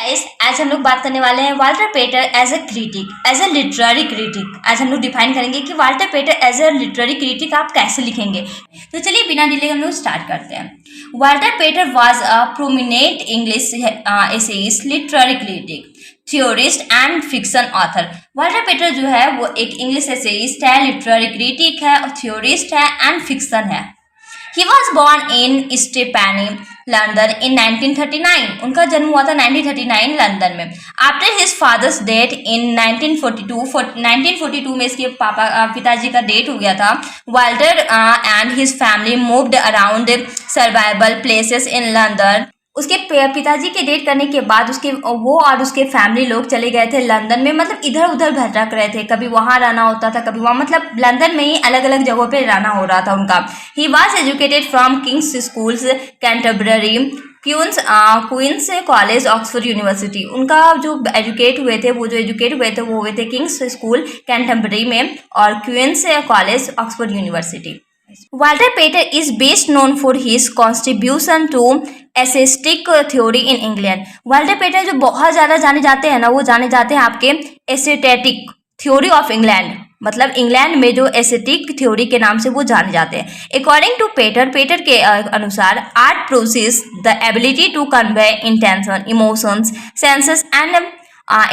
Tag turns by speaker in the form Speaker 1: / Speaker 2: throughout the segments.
Speaker 1: आज हम लोग बात करने वाले हैं Walter Pater as a critic, as a literary critic. आज हम लोग डिफाइन करेंगे कि Walter Pater as a literary critic आप कैसे लिखेंगे। तो चलिए बिना डिले हम लोग स्टार्ट करते हैं। Walter Pater was a prominent English essayist, literary critic, theorist and fiction author. Walter Pater जो है वो एक इंग्लिश एसेइस्ट है, लिटरेरी क्रिटिक है, थियोरिस्ट है एंड फिक्शन है। He was born in Stepney, London in 1939। उनका जन्म हुआ था 1939 लंदन में। After his father's death in 1942 में इसके पिताजी का डेथ हो गया था। Walter and his family moved around survivable places in London। उसके पिताजी के डेट करने के बाद वो और उसके फैमिली लोग चले गए थे लंदन में, मतलब इधर उधर भटक रहे थे, कभी वहाँ रहना होता था, कभी वहाँ, मतलब लंदन में ही अलग अलग जगहों पे रहना हो रहा था उनका। He was educated from King's schools Canterbury, Queen's college, Oxford university. उनका जो एजुकेट हुए थे वो हुए थे किंग्स स्कूल कैंटरबरी में और Queen's college, Oxford university. Walter Pater is best known for his contribution to aesthetic theory in England. Walter Pater जो बहुत ज़्यादा जाने जाते हैं ना, वो जाने जाते हैं आपके एस्थेटिक थ्योरी ऑफ इंग्लैंड, मतलब इंग्लैंड में जो एस्थेटिक थ्योरी के नाम से वो जाने जाते हैं। अकॉर्डिंग टू पेटर के अनुसार art process the ability to convey intention, emotions, senses and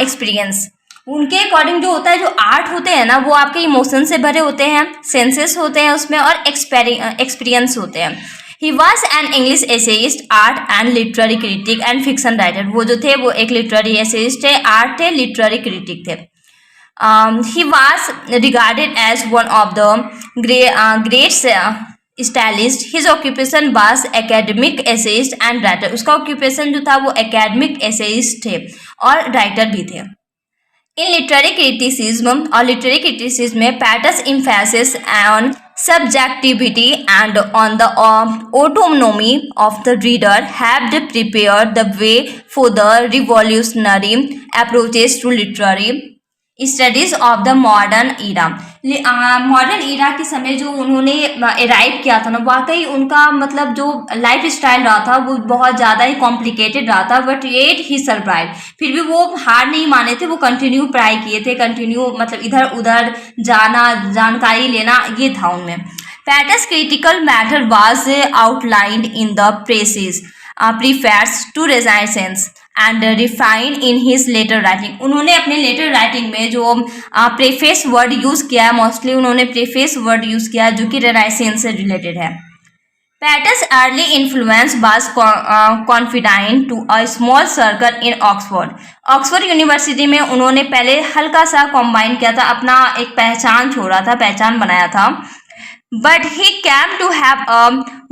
Speaker 1: experience. उनके अकॉर्डिंग जो होता है, जो आर्ट होते हैं ना, वो आपके इमोशन से भरे होते हैं, सेंसेस होते हैं उसमें और एक्सपीरियंस होते हैं। He was an English essayist, art and literary critic and fiction writer. वो जो थे वो एक लिटरेरी एसेइस्ट थे, आर्ट थे, लिटरेरी क्रिटिक थे। He was regarded as one of the great stylist. His occupation was academic essayist and writer. उसका occupation जो था वो एकेडमिक एसेइस्ट थे और राइटर भी थे। इन लिटरेरी क्रिटिसिज्म में Pater's emphasis on subjectivity and on the autonomy of the reader have prepared the way for the revolutionary approaches to literary studies of the modern era. Modern era के समय जो उन्होंने arrive किया था ना, वाकई उनका मतलब जो लाइफ स्टाइल रहा था वो बहुत ज़्यादा ही कॉम्प्लिकेटेड रहा था, बट येट ही सर्वाइव। फिर भी वो हार नहीं माने थे, वो कंटिन्यू ट्राई किए थे, कंटिन्यू मतलब इधर उधर जाना, जानकारी लेना, ये था उनमें। Pater's critical matter was outlined in the preface to Renaissance and refine in his later writing. उन्होंने अपने लेटर राइटिंग में जो प्रेफेस वर्ड यूज़ किया है, मोस्टली उन्होंने प्रेफेस वर्ड यूज़ किया है जो कि रेनाइसेंस से रिलेटेड है। Pater's early influence was confined to a small circle in Oxford university में उन्होंने पहले हल्का सा कॉम्बाइन किया था, अपना एक पहचान बनाया था। But he came to have a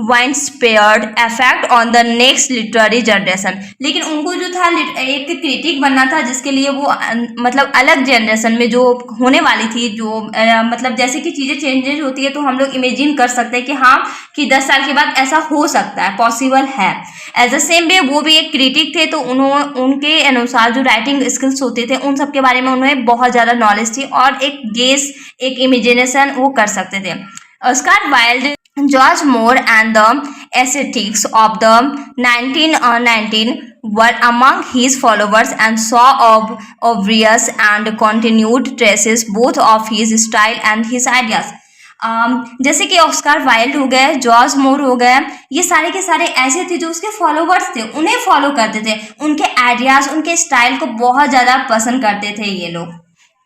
Speaker 1: widespread effect on the next literary generation। लेकिन उनको जो था एक क्रिटिक बनना था, जिसके लिए वो मतलब अलग जनरेशन में जो होने वाली थी, जो मतलब जैसे कि चीज़ें चेंजेस होती है तो हम लोग इमेजिन कर सकते हैं कि हाँ कि 10 साल के बाद ऐसा हो सकता है, पॉसिबल है। एज द सेम वे वो भी एक क्रिटिक थे, तो उनके अनुसार जो राइटिंग स्किल्स होते थे उन सब के बारे में उन्हें बहुत ज़्यादा नॉलेज थी और एक गेस, एक इमेजिनेशन वो कर सकते थे। Oscar Wilde, George Moore and the ascetics of the 1919 were among his followers and saw obvious and continued traces both of his style and his ideas। जैसे कि ऑस्कार वाइल्ड हो गए, जॉर्ज मोर हो गए, ये सारे के सारे ऐसे थे जो उसके फॉलोवर्स थे, उन्हें फॉलो करते थे, उनके आइडियाज, उनके स्टाइल को बहुत ज़्यादा पसंद करते थे ये लोग।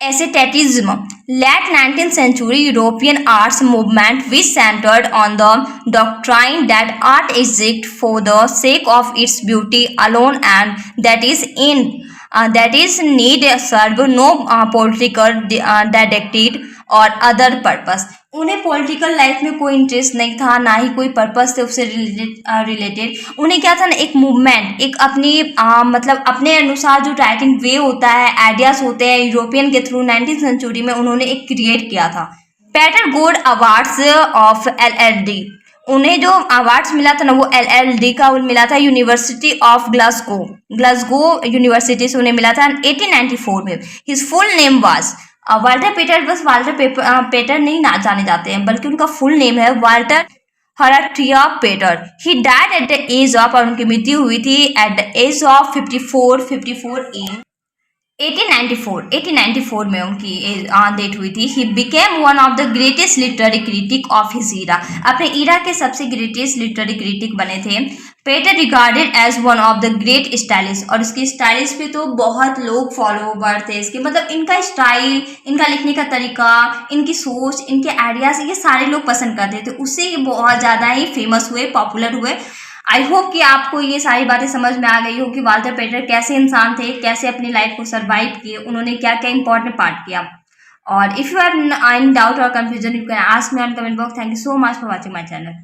Speaker 1: Asceticism, late 19th century European arts movement which centered on the doctrine that art exists for the sake of its beauty alone and that is need serve no political directed or other purpose। उन्हें political life में कोई interest नहीं था, ना ही कोई purpose थे उससे related. उन्हें क्या था ना, एक मूवमेंट, एक अपनी मतलब अपने अनुसार जो राइटिंग वे होता है, आइडियाज होते हैं, यूरोपियन के थ्रू 19th सेंचुरी में उन्होंने एक क्रिएट किया था। पेटर गोल्ड अवार्ड्स ऑफ LLD, उन्हें जो अवार्ड्स मिला था ना वो LLD का मिला था यूनिवर्सिटी ऑफ ग्लासगो यूनिवर्सिटी से उन्हें मिला था 1894 में। His full name was Walter Pater. बस वाल्टर पेटर नहीं ना जाने जाते हैं, बल्कि उनका फुल नेम है Walter Horatio Pater. He died at the age of, और उनकी मृत्यु हुई थी at the age of 54 in 1894 में उनकी डेथ हुई थी। He became one of the greatest literary critic of his era. अपने ईरा के सबसे ग्रेटेस्ट लिटरेरी क्रिटिक बने थे। Pater regarded as one of the great stylist, और उसकी स्टाइलिश पे तो बहुत लोग फॉलोवर थे इसके, मतलब इनका स्टाइल, इनका लिखने का तरीका, इनकी सोच, इनके आइडियाज, ये सारे लोग पसंद करते थे। उससे ये बहुत ज़्यादा ही फेमस हुए, पॉपुलर हुए। आई होप कि आपको ये सारी बातें समझ में आ गई हो कि वाल्टर पेटर कैसे इंसान थे, कैसे अपनी लाइफ को सर्वाइव किए, उन्होंने क्या क्या इंपॉर्टेंट पार्ट किया। और if you have any doubt और confusion, you can ask me on comment box. Thank you so much for watching my channel.